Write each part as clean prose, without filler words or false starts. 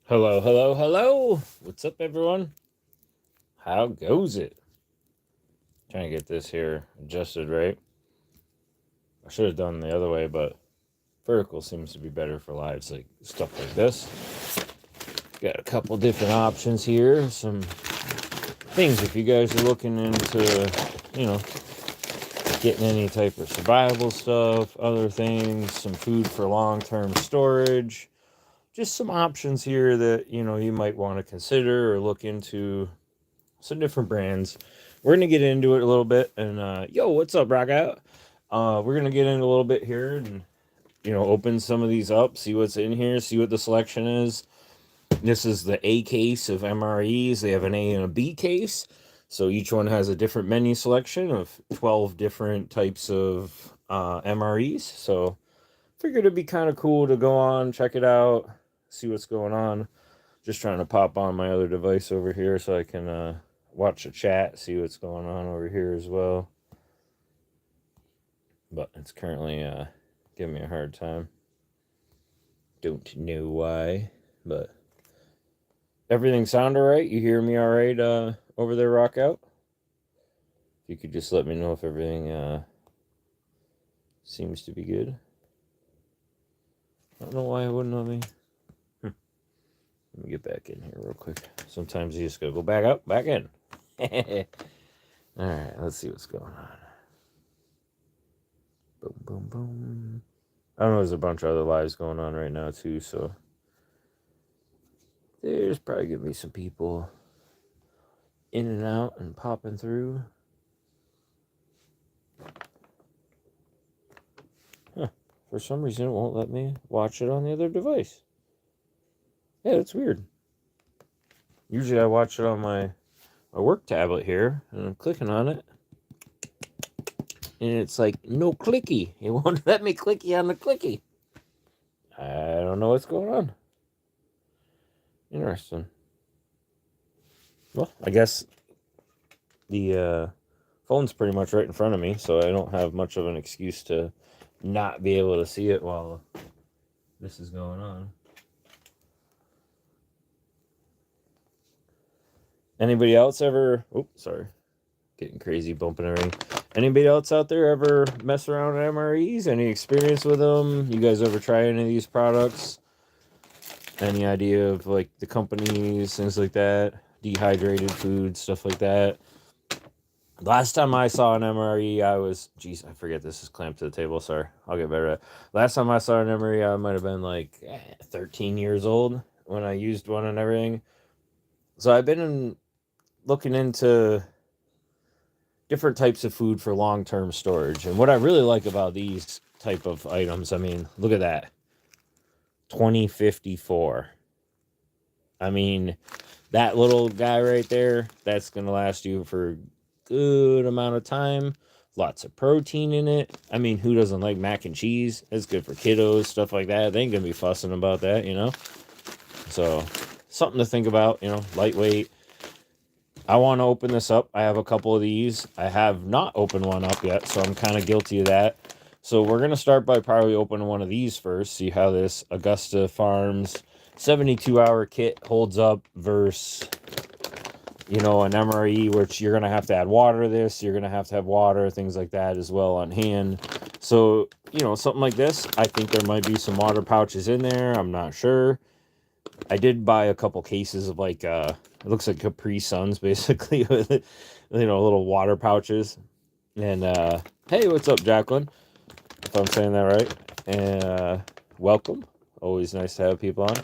Hello, hello, hello. What's up, everyone? How goes it? Trying to get this here adjusted right. I should have done the other way, but vertical seems to be better for lives, like stuff like this. Got a couple different options here. Some things if you guys are looking into, you know, getting any type of survival stuff, other things, some food for long-term storage. Just some options here that, you might want to consider or look into. Some different brands. We're gonna get into it a little bit, and yo, what's up, Rock Out? We're gonna get into a little bit here, and open some of these up, see what's in here, see what the selection is. This is the A case of MREs. They have an A and a B case, so each one has a different menu selection of 12 different types of MREs. So, figured it'd be kind of cool to go on, check it out, see what's going on. Just trying to pop on my other device over here so I can watch the chat, see what's going on over here as well. But it's currently giving me a hard time. Don't know why, but everything sound all right? You hear me all right over there, Rock Out? If you could just let me know if everything seems to be good. I don't know why it wouldn't let me. Let me get back in here real quick. Sometimes you just gotta go back up, back in. Alright, let's see what's going on. Boom, boom, boom. I know there's a bunch of other lives going on right now, too, so there's probably gonna be some people in and out and popping through. Huh. For some reason, it won't let me watch it on the other device. Yeah, that's weird. Usually I watch it on my work tablet here, and I'm clicking on it, and it's like, no clicky. It won't let me clicky on the clicky. I don't know what's going on. Interesting. Well, I guess the phone's pretty much right in front of me, so I don't have much of an excuse to not be able to see it while this is going on. Anybody else ever... Oh, sorry. Getting crazy, bumping everything. Anybody else out there ever mess around with MREs? Any experience with them? You guys ever try any of these products? Any idea of, like, the companies, things like that? Dehydrated food, stuff like that? Last time I saw an MRE, I was... Geez, I forget this is clamped to the table. Sorry. I'll get better at it. Last time I saw an MRE, I might have been, like, 13 years old when I used one and everything. So I've been looking into different types of food for long-term storage. And what I really like about these type of items, I mean, look at that. 2054. I mean, that little guy right there, that's going to last you for a good amount of time. Lots of protein in it. I mean, who doesn't like mac and cheese? It's good for kiddos, stuff like that. They ain't going to be fussing about that, So, something to think about, lightweight. I want to open this up. I have a couple of these. I have not opened one up yet, so I'm kind of guilty of that. So we're going to start by probably opening one of these first, see how this Augusta Farms 72-hour kit holds up versus, an MRE, which you're going to have to add water to this. You're going to have water, things like that as well on hand. So, something like this, I think there might be some water pouches in there. I'm not sure. I did buy a couple cases of it looks like Capri Suns basically with little water pouches. And hey, what's up, Jacqueline? If I'm saying that right. And welcome. Always nice to have people on.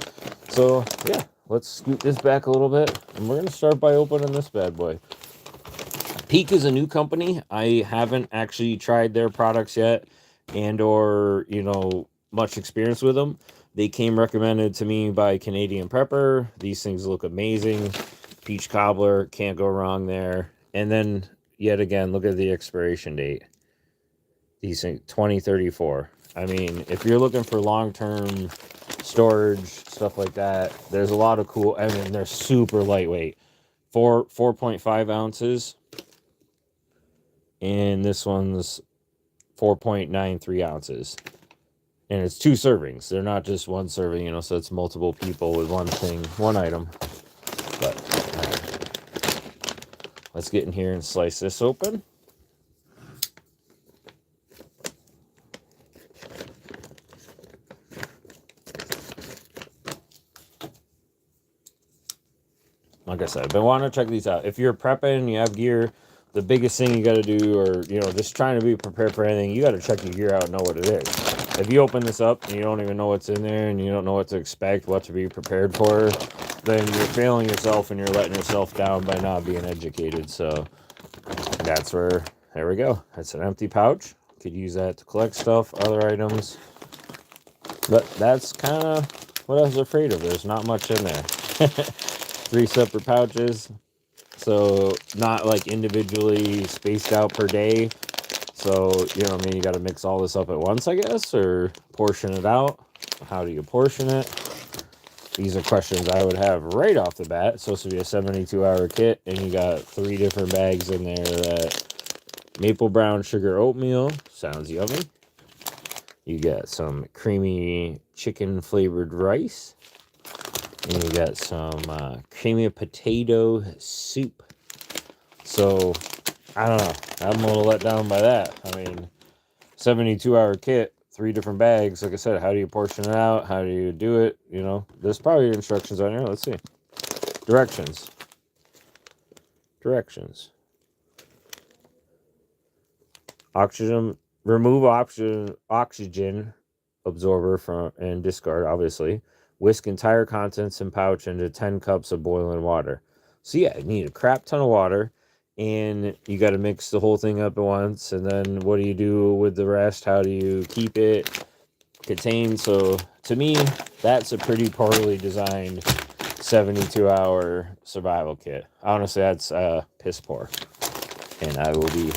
So yeah, let's scoot this back a little bit, and we're gonna start by opening this bad boy. Peak is a new company. I haven't actually tried their products yet, or much experience with them. They came recommended to me by Canadian Prepper. These things look amazing. Peach cobbler, can't go wrong there. And then, yet again, look at the expiration date. These things, 2034. I mean, if you're looking for long-term storage, stuff like that, there's a lot of cool... I mean, they're super lightweight. 4.5 ounces. And this one's 4.93 ounces. And it's 2 servings. They're not just 1 serving, you know, so it's multiple people with one thing, 1 item. But let's get in here and slice this open. Like I said, I've been wanting to check these out. If you're prepping, you have gear, the biggest thing you got to do, or, you know, just trying to be prepared for anything, you got to check your gear out and know what it is. If you open this up and you don't even know what's in there and you don't know what to expect, what to be prepared for, then you're failing yourself and you're letting yourself down by not being educated. So that's where, there we go. That's an empty pouch. Could use that to collect stuff, other items. But that's kind of what I was afraid of. There's not much in there. 3 separate pouches. So not like individually spaced out per day. So, you know what I mean? You got to mix all this up at once, I guess, or portion it out. How do you portion it? These are questions I would have right off the bat. It's supposed to be a 72-hour kit, and you got 3 different bags in there. Maple brown sugar oatmeal. Sounds yummy. You got some creamy chicken flavored rice. And you got some creamy potato soup. So, I don't know. I'm a little let down by that. I mean, 72-hour kit, 3 different bags. Like I said, how do you portion it out? How do you do it? You know, there's probably instructions on here. Let's see. Directions. Oxygen. Remove oxygen absorber from and discard, obviously. Whisk entire contents in pouch into 10 cups of boiling water. So yeah, you need a crap ton of water, and you got to mix the whole thing up at once. And then what do you do with the rest? How do you keep it contained? So to me, that's a pretty poorly designed 72-hour survival kit. Honestly, that's piss poor. And I will be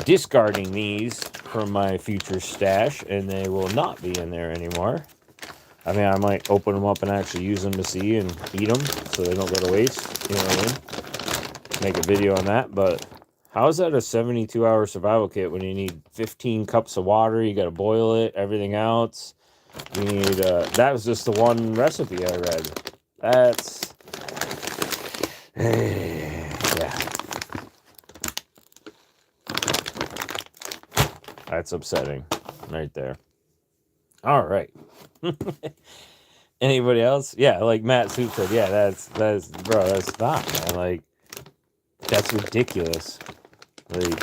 discarding these from my future stash, and they will not be in there anymore. I mean, I might open them up and actually use them to see and eat them so they don't go to waste. You know what I mean? Make a video on that. But how is that a 72-hour survival kit when you need 15 cups of water? You got to boil it, everything else. You need, that was just the one recipe I read. That's, yeah. That's upsetting right there. All right. Anybody else? Yeah, like Matt Soup said, yeah, that's bro, that's not, man. Like, that's ridiculous. Like,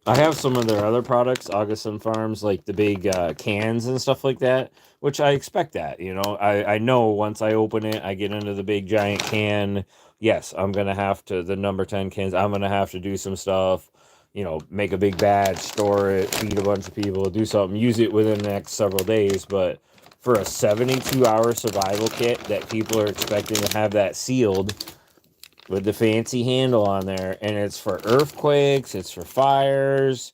I have some of their other products, Augustin Farms, like the big cans and stuff like that, which I expect that, you know. I know once I open it, I get into the big giant can. Yes, I'm going to have to, the number 10 cans, I'm going to have to do some stuff, you know, make a big batch, store it, feed a bunch of people, do something, use it within the next several days. But for a 72-hour survival kit that people are expecting to have that sealed with the fancy handle on there, and it's for earthquakes, it's for fires,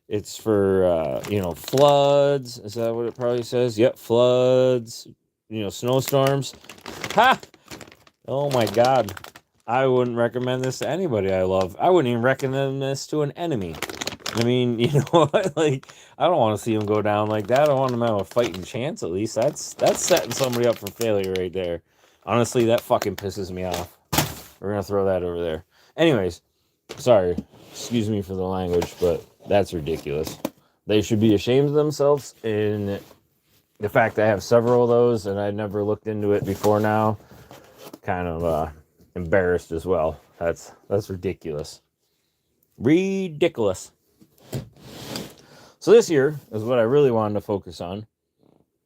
it's for, you know, floods. Is that what it probably says? Yep, floods, you know, snowstorms. Ha! Oh my God. I wouldn't recommend this to anybody I love. I wouldn't even recommend this to an enemy. I mean, you know what? Like, I don't want to see him go down like that. I don't want him to have a fighting chance, at least. That's setting somebody up for failure right there. Honestly, that fucking pisses me off. We're going to throw that over there. Anyways, sorry. Excuse me for the language, but that's ridiculous. They should be ashamed of themselves in the fact that I have several of those and I never looked into it before now. Kind of, embarrassed as well. That's ridiculous. Ridiculous. So this here is what I really wanted to focus on.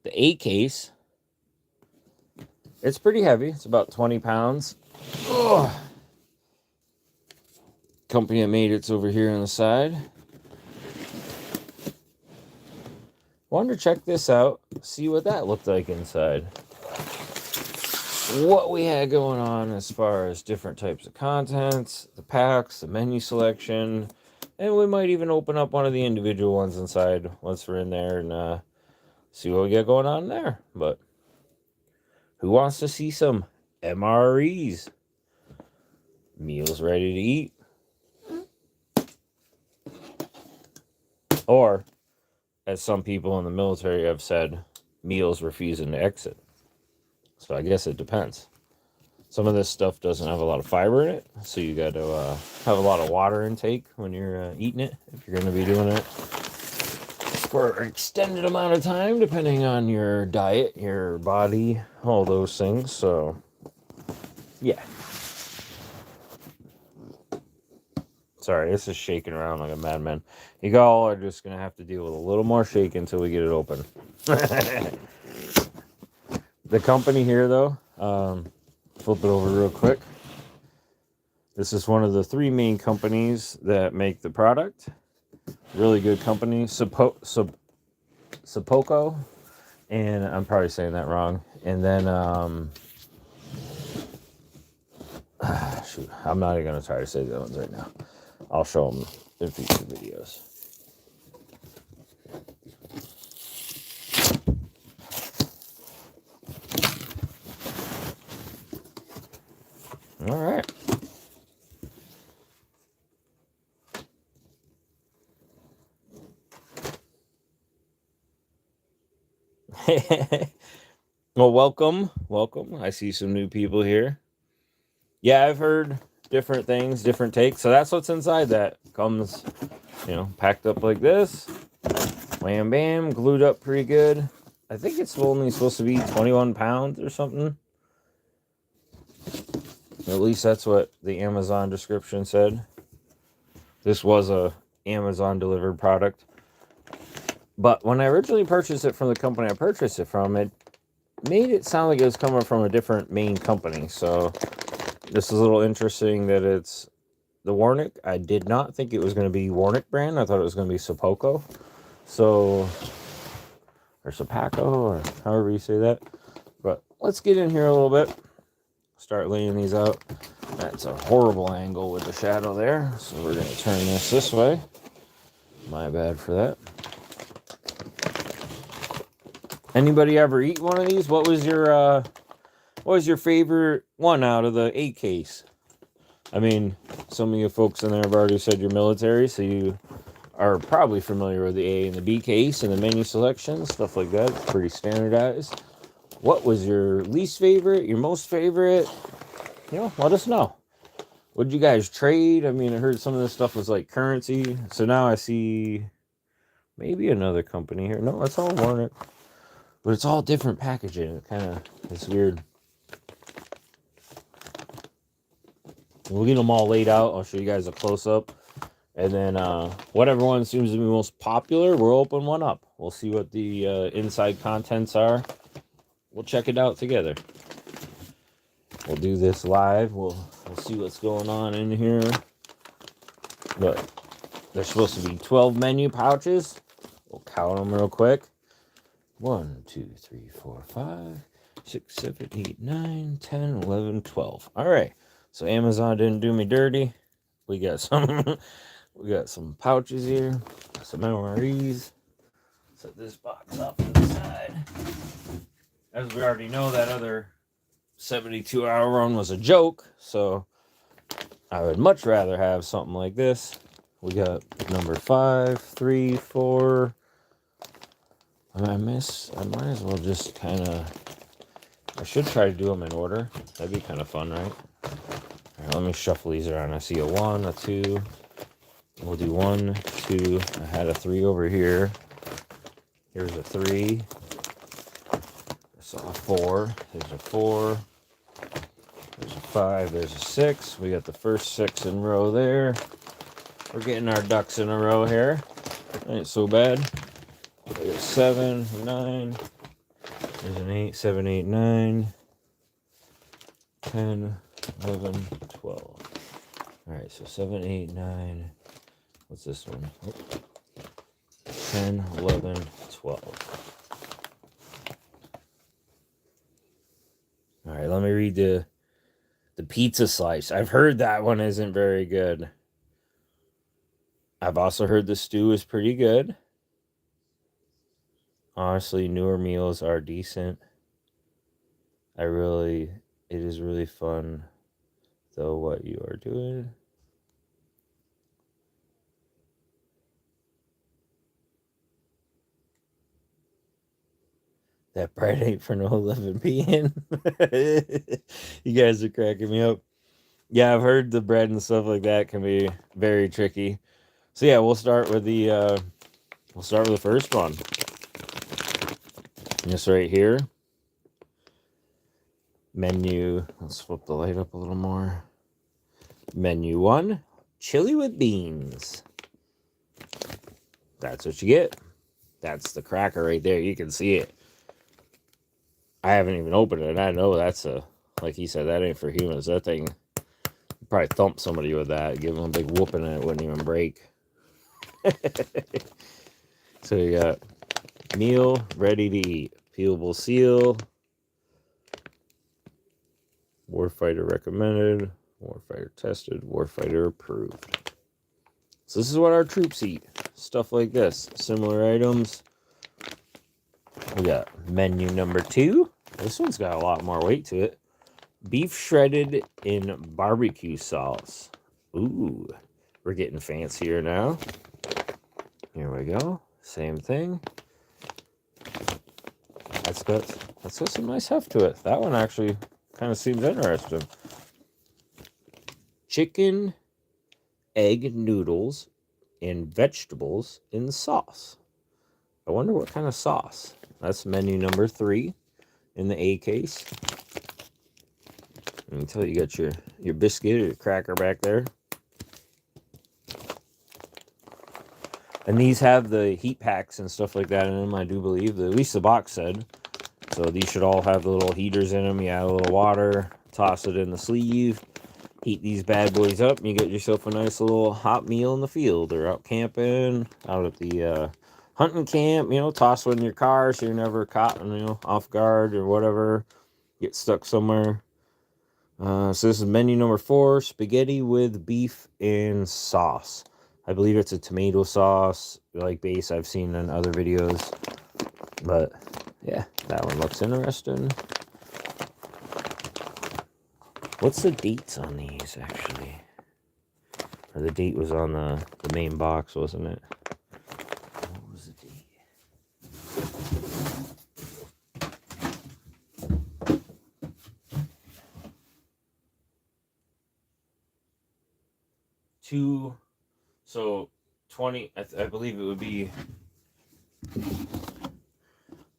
The 8 case. It's pretty heavy. It's about 20 pounds. Ugh. Company that made it's over here on the side. Wanted to check this out. See what that looked like inside. What we had going on as far as different types of contents, the packs, the menu selection, and we might even open up one of the individual ones inside once we're in there and see what we got going on there. But who wants to see some MREs? Meals ready to eat. Or, as some people in the military have said, meals refusing to exit. So I guess it depends. Some of this stuff doesn't have a lot of fiber in it, so you got to have a lot of water intake when you're eating it, if you're going to be doing it for an extended amount of time, depending on your diet, your body, all those things. So, yeah. Sorry, this is shaking around like a madman. You all are just going to have to deal with a little more shaking until we get it open. The company here, though, flip it over real quick. This is one of the 3 main companies that make the product. Really good company. Sapoko, and I'm probably saying that wrong. And then, shoot, I'm not even going to try to say the ones right now. I'll show them in future videos. All right. Well, welcome. I see some new people here. Yeah, I've heard different things, different takes. So that's what's inside that. Comes, packed up like this. Wham bam, glued up pretty good. I think it's only supposed to be 21 pounds or something. At least that's what the Amazon description said. This was a Amazon delivered product. But when I originally purchased it from the company I purchased it from, it made it sound like it was coming from a different main company. So this is a little interesting that it's the Warnick. I did not think it was going to be Warnick brand. I thought it was going to be Sapoko. So, or Sapako, or however you say that. But let's get in here a little bit. Start laying these out. That's a horrible angle with the shadow there. So we're going to turn this way. My bad for that. Anybody ever eat one of these? What was your favorite one out of the A case? I mean, some of you folks in there have already said you're military, so you are probably familiar with the A and the B case and the menu selection, stuff like that. It's pretty standardized. What was your least favorite, your most favorite? Let us know. What did you guys trade? I mean, I heard some of this stuff was like currency. So now I see maybe another company here. No, it's all Warnick. But it's all different packaging. It's weird. We'll get them all laid out. I'll show you guys a close-up. And then whatever one seems to be most popular, we'll open one up. We'll see what the inside contents are. We'll check it out together. We'll do this live. We'll see what's going on in here. But there's supposed to be 12 menu pouches. We'll count them real quick. 1, 2, 3, 4, 5, 6, 7, 8, 9, 10, 11, 12. All right. So Amazon didn't do me dirty. We got some pouches here, some MREs. Set this box up to the side. As we already know, that other 72-hour run was a joke, so I would much rather have something like this. We got number 5, 3, 4. I might as well just I should try to do them in order. That'd be kind of fun, right? All right, let me shuffle these around. I see a 1, a 2. We'll do 1, 2. I had a 3 over here. Here's a 3. I saw a 4. There's a 4. There's a 5. There's a 6. We got the first 6 in row there. We're getting our ducks in a row here. Ain't so bad. There's 7, 9. There's an 8, 7, 8, 9. 10, 11, 12. Alright, so 7, 8, 9. What's this one? 10, 11, 12. Alright, let me read the pizza slice. I've heard that one isn't very good. I've also heard the stew is pretty good. Honestly, newer meals are decent. It is really fun, though, what you are doing. That bread ain't for no living being. You guys are cracking me up. Yeah, I've heard the bread and stuff like that can be very tricky. So yeah, we'll start with the first one. This right here. Menu. Let's flip the light up a little more. Menu 1, chili with beans. That's what you get. That's the cracker right there. You can see it. I haven't even opened it. I know that's like he said, that ain't for humans. That thing, probably thump somebody with that. Give them a big whooping and it wouldn't even break. So you got meal ready to eat. Peelable seal. Warfighter recommended. Warfighter tested. Warfighter approved. So this is what our troops eat. Stuff like this. Similar items. We got menu number 2. This one's got a lot more weight to it. Beef shredded in barbecue sauce. Ooh, we're getting fancier now. Here we go. Same thing. That's got some nice heft to it. That one actually kind of seems interesting. Chicken, egg noodles, and vegetables in sauce. I wonder what kind of sauce. That's menu number 3 in the A case. You can tell you got your biscuit or your cracker back there. And these have the heat packs and stuff like that in them, I do believe. At least the box said. So these should all have the little heaters in them. You add a little water, toss it in the sleeve, heat these bad boys up, and you get yourself a nice little hot meal in the field or out camping, out at the hunting camp. You know, toss it in your car so you're never caught, off guard or whatever. Get stuck somewhere. So this is menu number 4, spaghetti with beef and sauce. I believe it's a tomato sauce, like base I've seen in other videos. But, yeah, that one looks interesting. What's the dates on these, actually? Or the date was on the main box, wasn't it? What was the date? So 20, I believe it would be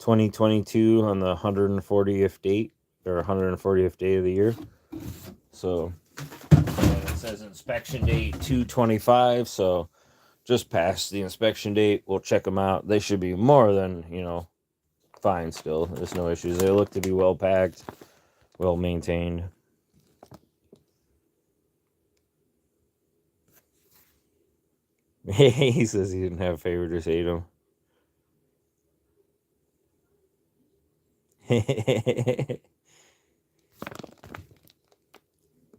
2022 on the 140th date, or 140th day of the year. So it says inspection date 2/25, so just past the inspection date. We'll check them out. They should be more than, fine still. There's no issues. They look to be well packed, well maintained. He says he didn't have a favorite, just ate them.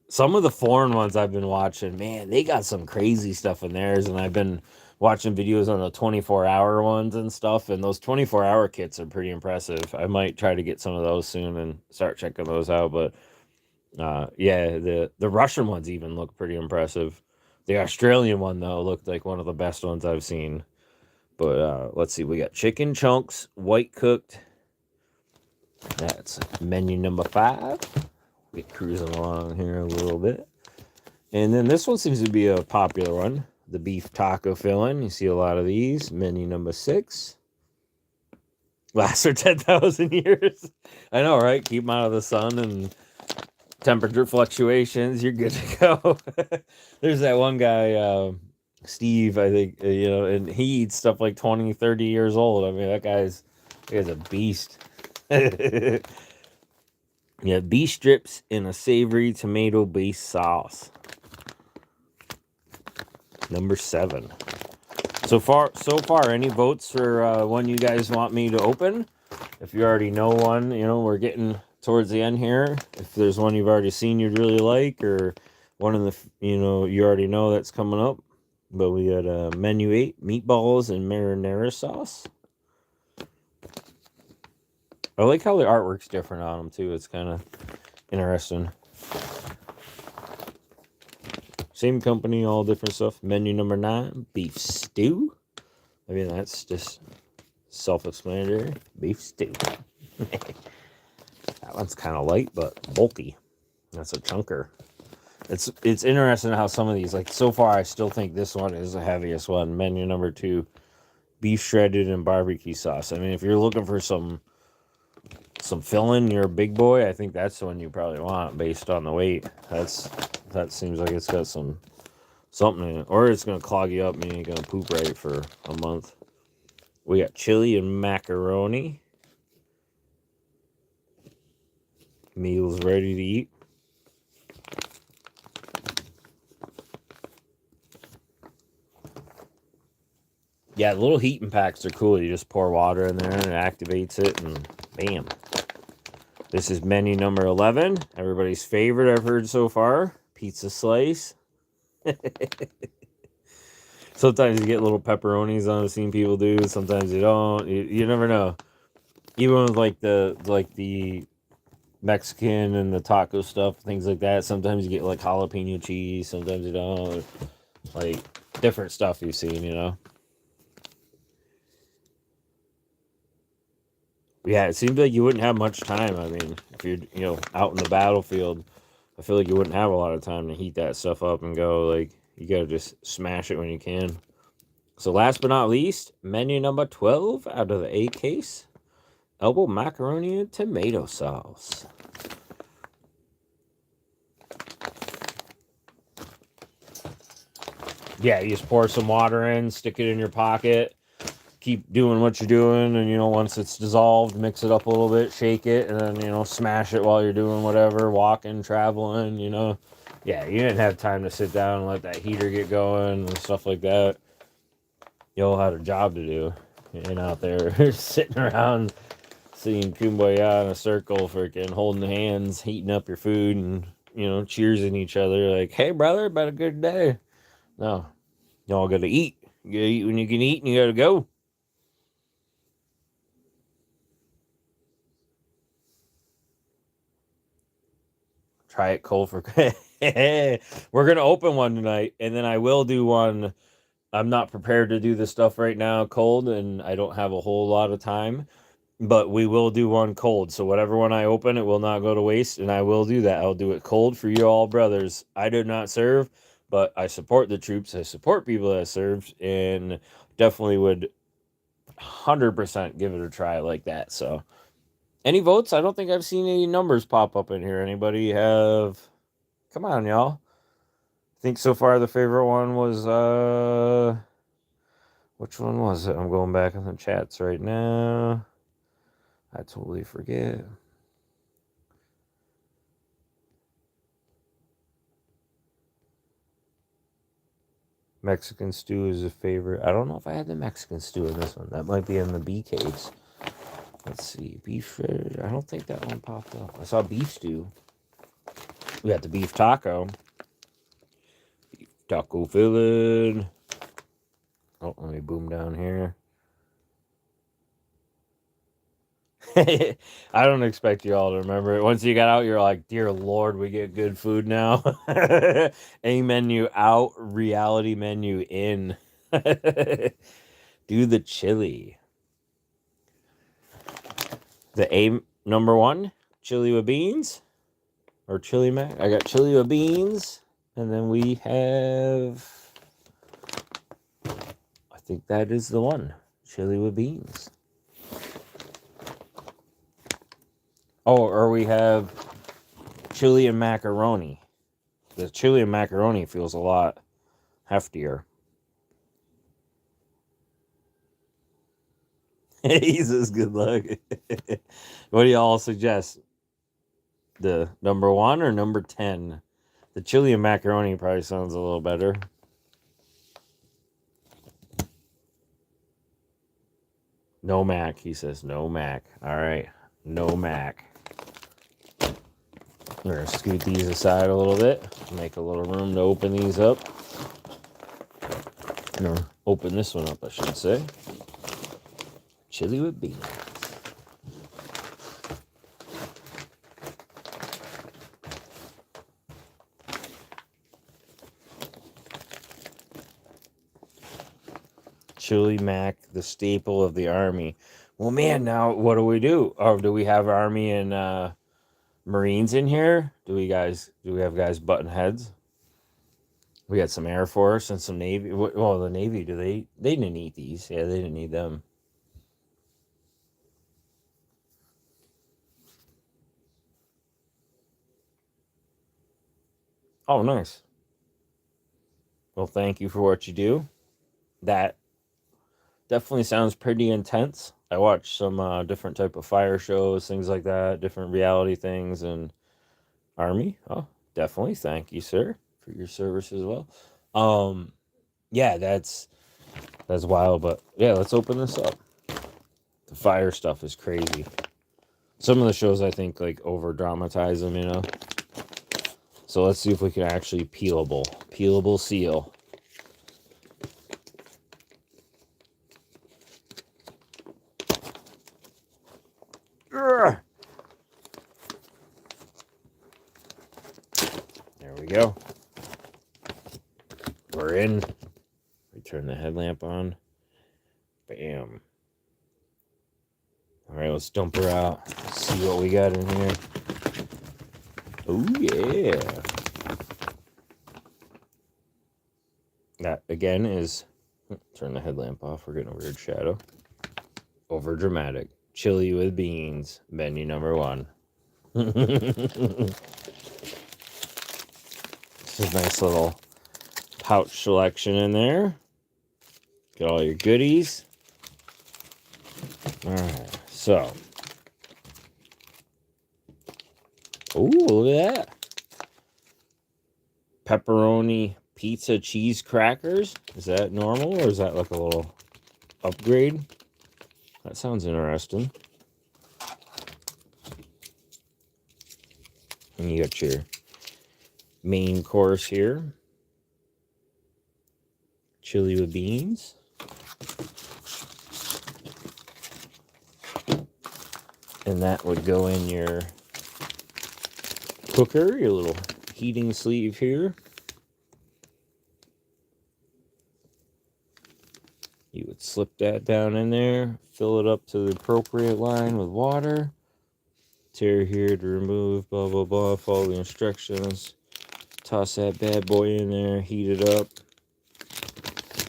Some of the foreign ones I've been watching, man, they got some crazy stuff in theirs, and I've been watching videos on the 24-hour ones and stuff, and those 24-hour kits are pretty impressive. I might try to get some of those soon and start checking those out, but yeah, the Russian ones even look pretty impressive. The Australian one, though, looked like one of the best ones I've seen. But let's see, we got chicken chunks, white cooked. That's menu number 5. We're cruising along here a little bit. And then this one seems to be a popular one. The beef taco filling. You see a lot of these. Menu number 6. Lasts for 10,000 years. I know, right? Keep them out of the sun and temperature fluctuations. You're good to go. There's that one guy, Steve, I think, and he eats stuff like 20, 30 years old. I mean, that guy's a beast. Yeah, beef strips in a savory tomato-based sauce. Number 7. So far, any votes for one you guys want me to open? If you already know one, we're getting towards the end here. If there's one you've already seen you'd really like, or one of the, you already know that's coming up. But we got menu 8, meatballs and marinara sauce. I like how the artwork's different on them, too. It's kind of interesting. Same company, all different stuff. Menu number 9, beef stew. I mean, that's just self-explanatory. Beef stew. That one's kind of light, but bulky. That's a chunker. It's interesting how some of these, like so far, I still think this one is the heaviest one. Menu number 2, beef shredded and barbecue sauce. I mean, if you're looking for some filling, you're a big boy. I think that's the one you probably want based on the weight. That seems like it's got something in it, or it's gonna clog you up, meaning you're gonna poop right for a month. We got chili and macaroni. Meals ready to eat. Yeah, the little heating packs are cool. You just pour water in there and it activates it, and bam. This is menu number 11. Everybody's favorite I've heard so far. Pizza slice. Sometimes you get little pepperonis on. I've seen people do. Sometimes you don't. You never know. Even with like the Mexican and the taco stuff, things like that. Sometimes you get like jalapeno cheese. Sometimes you don't. Like different stuff you've seen, you know. Yeah, it seems like you wouldn't have much time. I mean, if you're, out in the battlefield, I feel like you wouldn't have a lot of time to heat that stuff up and go. Like, you gotta just smash it when you can. So last but not least, menu number 12 out of the A case. Elbow macaroni and tomato sauce. Yeah, you just pour some water in, stick it in your pocket. Keep doing what you're doing, and once it's dissolved, mix it up a little bit, shake it, and then smash it while you're doing whatever, walking, traveling. Yeah, you didn't have time to sit down and let that heater get going and stuff like that. You all had a job to do, and out there sitting around singing Kumbaya in a circle, freaking holding hands, heating up your food, and cheersing each other like, "Hey brother, about a good day." No, y'all gotta eat. You gotta eat when you can eat, and you gotta go. Try it cold for. We're gonna open one tonight, and then I will do one. I'm not prepared to do this stuff right now cold, and I don't have a whole lot of time, but we will do one cold. So whatever one I open, it will not go to waste, and I will do that. I'll do it cold for you all, brothers. I do not serve, but I support the troops. I support people that serve, and definitely would 100% give it a try like that. So, any votes? I don't think I've seen any numbers pop up in here. Anybody have? Come on, y'all. I think so far the favorite one was which one was it? I'm going back in the chats right now. I totally forget. Mexican stew is a favorite. I don't know if I had the Mexican stew in this one. That might be in the B case. Let's see. Beef. I don't think that one popped up. I saw beef stew. We got the beef taco. Beef taco filling. Oh, let me boom down here. I don't expect you all to remember it. Once you got out, you're like, dear Lord, we get good food now. A menu out, reality menu in. Do the chili. The A number 1, chili with beans. Or chili mac. I got chili with beans. And then we have, I think that is the one. Chili with beans. Oh, or we have chili and macaroni. The chili and macaroni feels a lot heftier. He says good luck. What do y'all suggest? The number 1 or number 10? The chili and macaroni probably sounds a little better. No mac, he says. No mac. All right. No mac. We're going to scoot these aside a little bit. Make a little room to open these up. Or open this one up, I should say. Chili with beans. Chili mac, the staple of the army. Well, man, now what do we do? Oh, do we have Army and Marines in here? Do we have guys button heads? We got some Air Force and some Navy. Well, the Navy, they didn't eat these. Yeah, they didn't need them. Oh, nice. Well, thank you for what you do. That definitely sounds pretty intense. I watch some different type of fire shows, things like that, different reality things, and Army. Oh, definitely. Thank you, sir, for your service as well. Um, yeah, that's wild. But yeah, let's open this up. The fire stuff is crazy. Some of the shows I think like over dramatize them, you know. So let's see if we can actually peelable seal. Urgh. There we go. We're in. We turn the headlamp on. Bam. All right, let's dump her out. Let's see what we got in here. Oh, yeah. That, again, is... Turn the headlamp off. We're getting a weird shadow. Over dramatic. Chili with beans. Menu number 1. This is a nice little pouch selection in there. Get all your goodies. All right, so. Ooh, look at that. Pepperoni pizza cheese crackers. Is that normal or is that like a little upgrade? That sounds interesting. And you got your main course here. Chili with beans. And that would go in your cooker, your little heating sleeve here. You would slip that down in there, fill it up to the appropriate line with water. Tear here to remove, blah, blah, blah. Follow the instructions. Toss that bad boy in there, heat it up.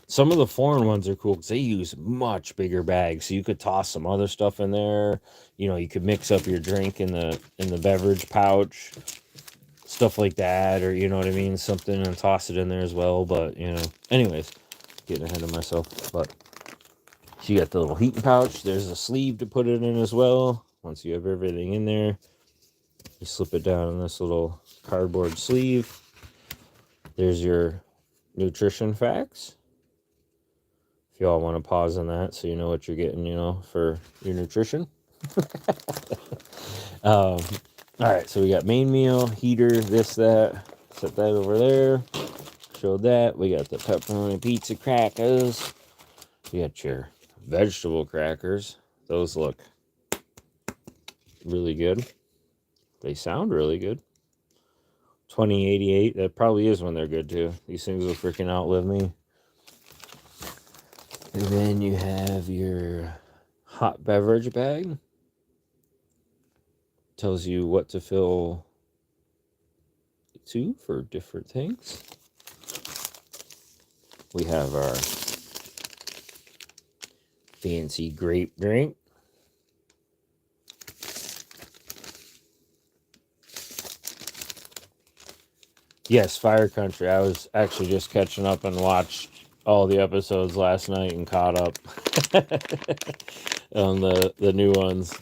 Some of the foreign ones are cool because they use much bigger bags, so you could toss some other stuff in there. You know, you could mix up your drink in the beverage pouch, stuff like that, or you know what I mean, something, and toss it in there as well. But you know, anyways, getting ahead of myself. But so you got the little heating pouch. There's a sleeve to put it in as well. Once you have everything in there, you slip it down in this little cardboard sleeve. There's your nutrition facts. If y'all want to pause on that so you know what you're getting, you know, for your nutrition. All right, so we got main meal, heater, this, that. Set that over there. Showed that. We got the pepperoni pizza crackers. We got your vegetable crackers. Those look really good. They sound really good. 2088. That probably is when they're good too. These things will freaking outlive me. And then you have your hot beverage bag. Tells you what to fill to for different things. We have our fancy grape drink. Yes, Fire Country. I was actually just catching up and watched all the episodes last night and caught up on the new ones.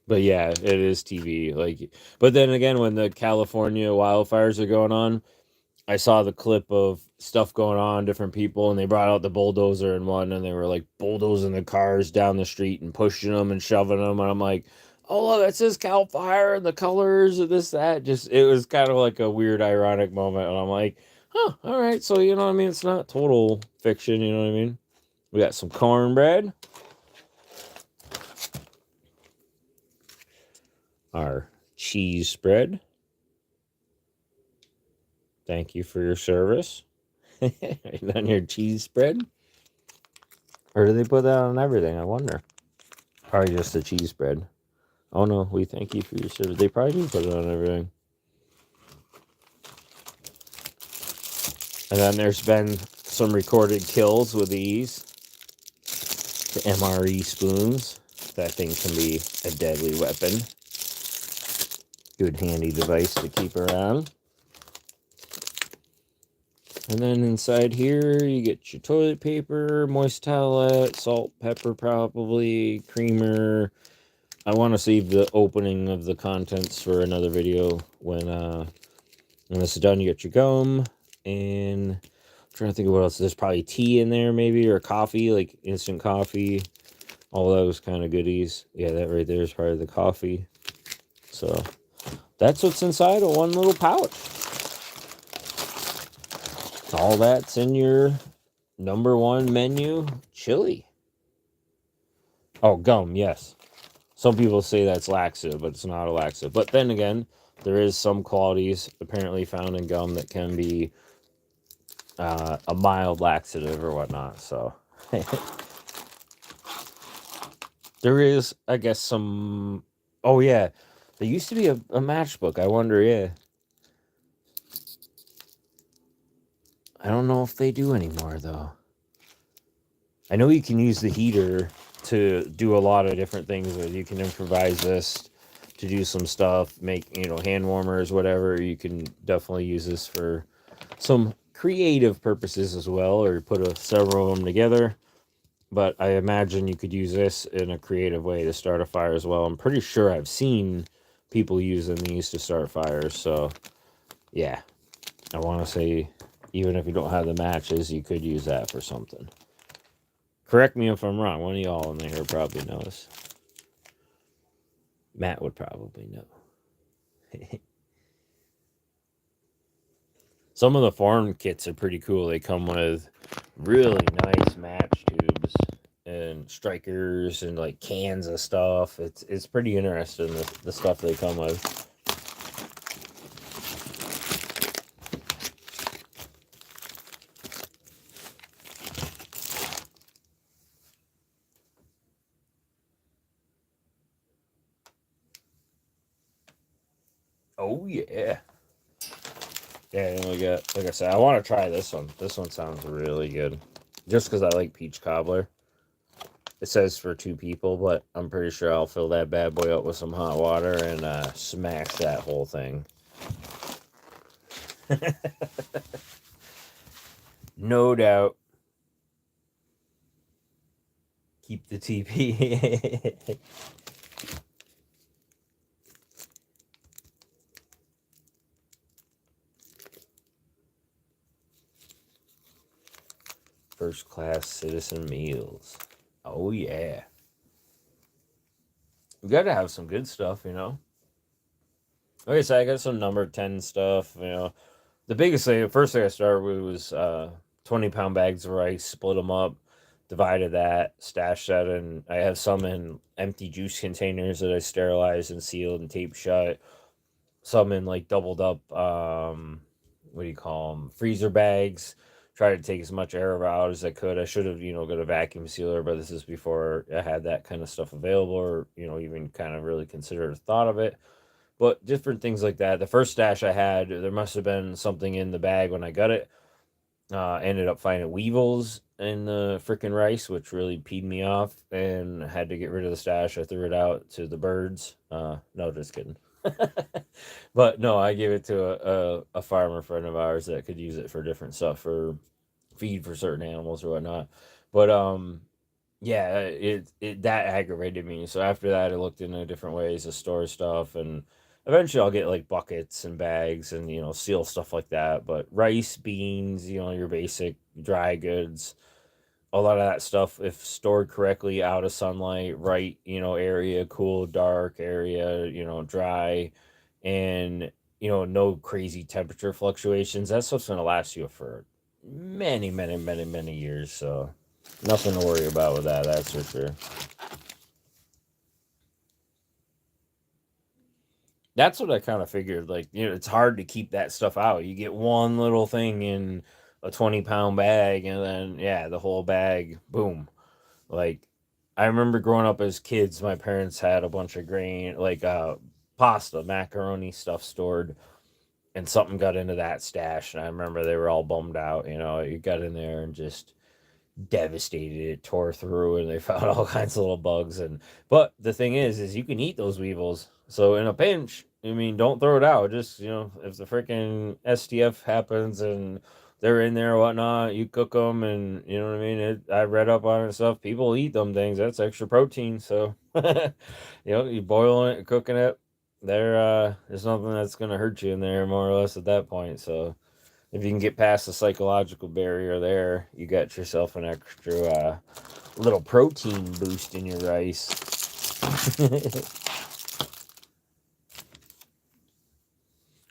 But yeah, it is TV. Like, but then again, when the California wildfires are going on, I saw the clip of stuff going on, different people, and they brought out the bulldozer in one, and they were like bulldozing the cars down the street and pushing them and shoving them, and I'm like, oh look, it says Cal Fire and the colors of this, that. Just it was kind of like a weird, ironic moment, and I'm like, huh, all right, so you know what I mean? It's not total fiction, you know what I mean? We got some cornbread. Our cheese spread. Thank you for your service. And then your cheese spread. Or do they put that on everything? I wonder. Probably just the cheese bread. Oh no, we thank you for your service. They probably do put it on everything. And then there's been some recorded kills with these. The MRE spoons. That thing can be a deadly weapon. Good handy device to keep around. And then inside here, you get your toilet paper, moist towelette, salt, pepper probably, creamer. I want to save the opening of the contents for another video. When this is done, you get your gum. And I'm trying to think of what else. There's probably tea in there maybe, or coffee, like instant coffee. All those kind of goodies. Yeah, that right there is probably the coffee. So that's what's inside of one little pouch. All that's in your #1 menu, chili. Oh, gum, yes. Some people say that's laxative, but it's not a laxative. But then again, there is some qualities apparently found in gum that can be a mild laxative or whatnot. So there is, I guess, some. Oh yeah, there used to be a matchbook. I wonder, yeah. I don't know if they do anymore though. I know you can use the heater to do a lot of different things with. You can improvise this to do some stuff, make, hand warmers, whatever. You can definitely use this for some creative purposes as well, or put several of them together. But I imagine you could use this in a creative way to start a fire as well. I'm pretty sure I've seen people using these to start fires. So, yeah, I want to say, even if you don't have the matches, you could use that for something. Correct me if I'm wrong. One of y'all in there probably knows. Matt would probably know. Some of the farm kits are pretty cool. They come with really nice match tubes and strikers and like cans of stuff. It's pretty interesting, the stuff they come with. Oh yeah. Yeah, and we got, like I said, I want to try this one. This one sounds really good. Just because I like peach cobbler. It says for 2 people, but I'm pretty sure I'll fill that bad boy up with some hot water and smash that whole thing. No doubt. Keep the TP. First class citizen meals. Oh yeah. We gotta have some good stuff, Okay, so I got some number 10 stuff, The biggest thing, the first thing I started with was 20-pound bags of rice, split them up, divided that, stashed that, and I have some in empty juice containers that I sterilized and sealed and taped shut. Some in like doubled up, what do you call them, freezer bags. Try to take as much air out as I could. I should have, got a vacuum sealer, but this is before I had that kind of stuff available, or even kind of really considered a thought of it. But different things like that. The first stash I had, there must have been something in the bag when I got it. Ended up finding weevils in the freaking rice, which really peed me off, and had to get rid of the stash. I threw it out to the birds. No, just kidding. But no, I gave it to a farmer friend of ours that could use it for different stuff, for feed for certain animals or whatnot. But yeah, it that aggravated me. So after that, I looked into different ways to store stuff, and eventually I'll get like buckets and bags and seal stuff like that. But rice, beans, your basic dry goods, a lot of that stuff, if stored correctly, out of sunlight, right, area, cool, dark area, dry, and no crazy temperature fluctuations, that stuff's gonna last you for many, many, many, many years. So nothing to worry about with that, that's for sure. That's what I kind of figured. Like, it's hard to keep that stuff out. You get one little thing in a 20-pound bag, and then, yeah, the whole bag, boom. Like, I remember growing up as kids, my parents had a bunch of grain, like pasta, macaroni stuff stored, and something got into that stash. And I remember they were all bummed out. You know, it got in there and just devastated it, tore through, and they found all kinds of little bugs. And but the thing is you can eat those weevils. So in a pinch, I mean, don't throw it out. Just, you know, if the freaking STF happens and they're in there or whatnot, you cook them, and you know what I mean. I read up on it and stuff. People eat them things. That's extra protein. So you know, you boiling it, cooking it. There's nothing that's gonna hurt you in there, more or less, at that point. So if you can get past the psychological barrier there, you got yourself an extra little protein boost in your rice.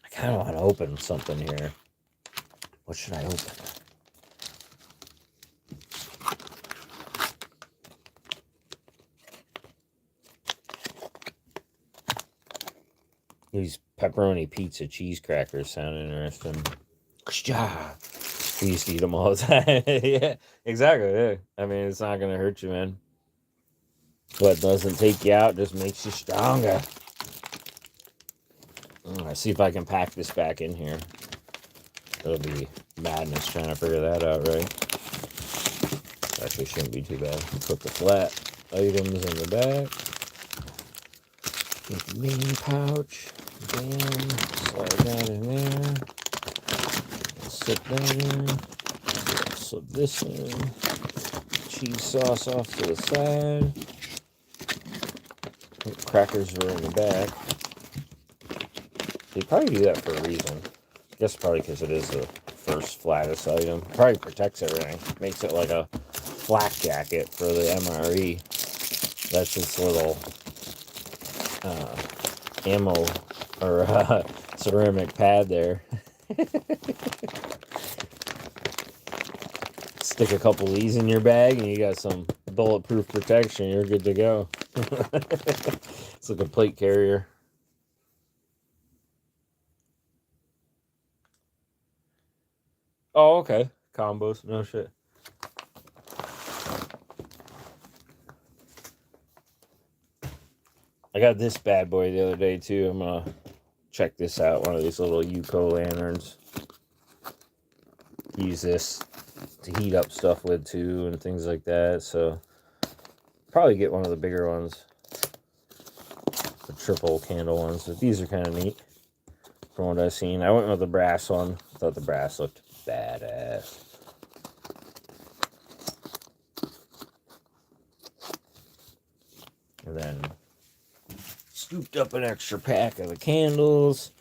I kind of want to open something here. What should I open? These pepperoni pizza cheese crackers sound interesting. We used to eat them all the time. Yeah, exactly. Yeah. I mean, it's not going to hurt you, man. What doesn't take you out just makes you stronger. Let's see if I can pack this back in here. It'll be madness trying to figure that out, right? Actually, shouldn't be too bad. Put the flat items in the back. Get the mini pouch. Bam. Slide that in there. Slip that in. Slip this in. Cheese sauce off to the side. Crackers are in the back. They probably do that for a reason. I guess probably because it is the first flattest item. Probably protects everything. Makes it like a flak jacket for the MRE. That's its little ammo or ceramic pad there. Stick a couple of these in your bag and you got some bulletproof protection. You're good to go. It's like a plate carrier. Oh, okay. Combos. No shit. I got this bad boy the other day, too. I'm going to check this out. One of these little Yuko lanterns. Use this to heat up stuff with, too, and things like that. So, probably get one of the bigger ones. The triple candle ones. But these are kind of neat from what I've seen. I went with the brass one. I thought the brass looked badass. And then scooped up an extra pack of the candles.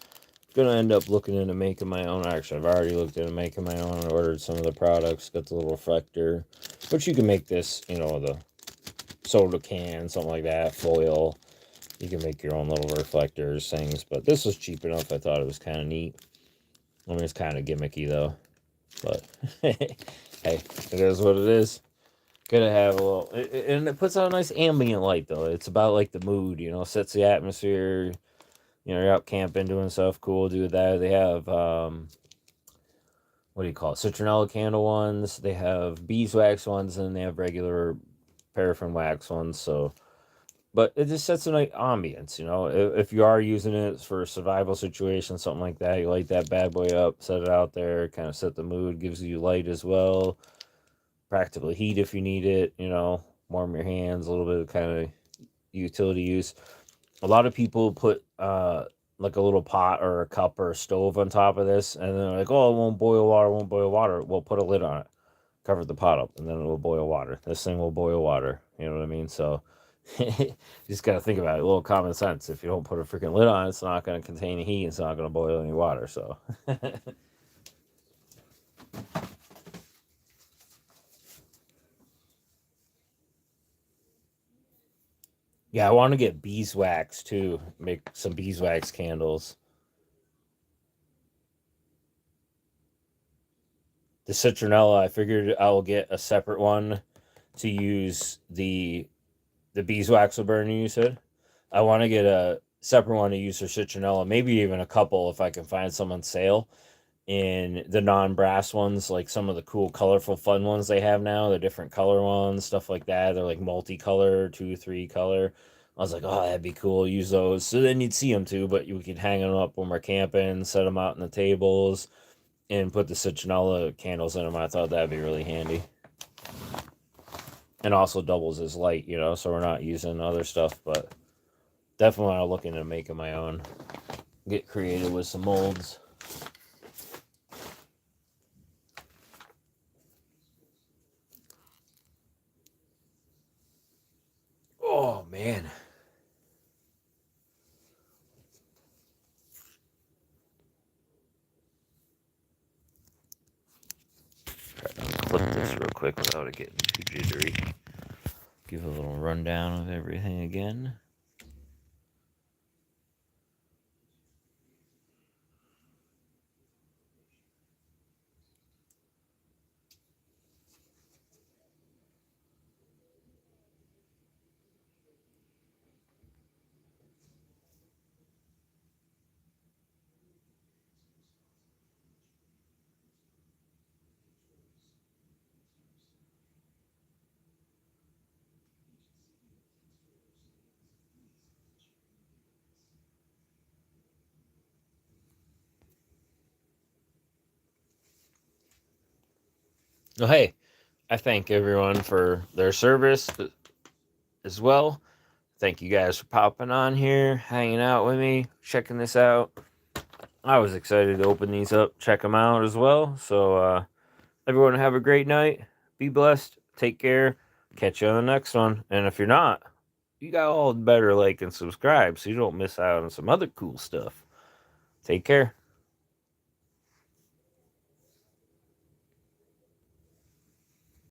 Gonna end up looking into making my own. Actually, I've already looked into making my own. Ordered some of the products. Got the little reflector. But you can make this, you know, the soda can, something like that, foil. You can make your own little reflectors, things. But this was cheap enough. I thought it was kind of neat. I mean, it's kind of gimmicky, though. But, hey, it is what it is. Gonna have a little... and it puts out a nice ambient light, though. It's about, like, the mood, you know, sets the atmosphere. You know, you're out camping, doing stuff cool, do that. They have, what do you call it? Citronella candle ones. They have beeswax ones, and they have regular paraffin wax ones, so... But it just sets a nice ambience, you know. If you are using it for a survival situation, something like that, you light that bad boy up, set it out there, kind of set the mood, gives you light as well. Practically heat if you need it, you know, warm your hands, a little bit of kind of utility use. A lot of people put like a little pot or a cup or a stove on top of this, and they're like, oh, it won't boil water, won't boil water. Well, put a lid on it, cover the pot up, and then it will boil water. This thing will boil water, you know what I mean? So you just got to think about it. A little common sense. If you don't put a freaking lid on it, it's not going to contain heat. It's not going to boil any water. So, yeah, I want to get beeswax too. Make some beeswax candles. The citronella, I figured I will get a separate one to use the beeswax will burn, you said. I want to get a separate one to use for citronella, maybe even a couple if I can find some on sale. in the non-brass ones, like some of the cool, colorful, fun ones they have now, the different color ones, stuff like that. They're like multicolor, 2, 3 color. I was like, oh, that'd be cool. Use those. So then you'd see them too, but we could hang them up when we're camping, set them out in the tables, and put the citronella candles in them. I thought that'd be really handy. And also doubles as light, you know, so we're not using other stuff, but definitely I'm looking at making my own. Get creative with some molds. Oh, man. Try to clip this real quick without it getting too jittery. Give a little rundown of everything again. Oh, hey, I thank everyone for their service as well. Thank you guys for popping on here, hanging out with me, checking this out. I was excited to open these up, check them out as well. So, everyone have a great night. Be blessed. Take care. Catch you on the next one. And if you're not, you got all better like and subscribe so you don't miss out on some other cool stuff. Take care.